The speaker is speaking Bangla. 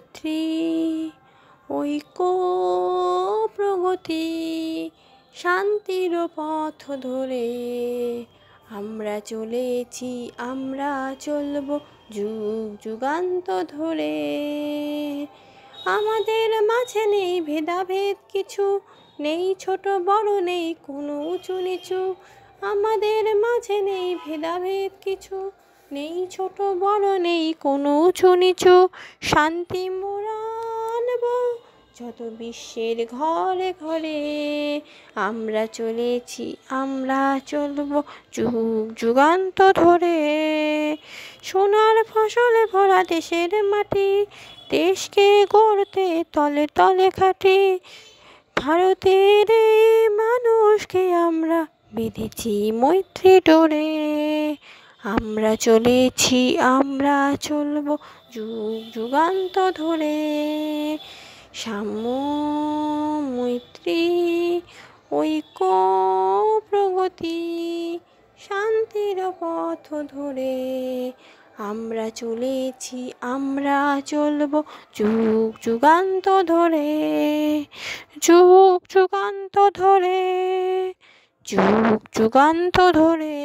মৈত্রী, ঐক্য, প্রগতি, শান্তির পথ ধরে আমরা চলেছি, আমরা চলব যুগ যুগান্ত ধরে। আমাদের মাঝে নেই ভেদাভেদ কিছু, নেই ছোট বড়, নেই কোনো উঁচু নিচু। আমাদের মাঝে নেই ভেদাভেদ কিছু, নেই ছোট বড়, নেই কোনো উঁচু নিচু। শান্তি মোরা আনবো যত বিশ্বের ঘরে ঘরে, আমরা চলেছি, আমরা চলব যুগ যুগান্ত ধরে। সোনার ফসলে ভরা দেশের মাটি, দেশকে গড়তে তলে তলে খাটি। ভারতের এই মানুষকে আমরা বেঁধেছি মৈত্রী ডোরে। আমরা চলেছি, আমরা চলব যুগ যুগান্ত ধরে। সাম্য, মৈত্রী, ঐক্য, প্রগতি, শান্তির পথ ধরে আমরা চলেছি, আমরা চলব যুগ যুগান্ত ধরে। যুগ যুগান্ত ধরে, যুগ যুগান্ত ধরে।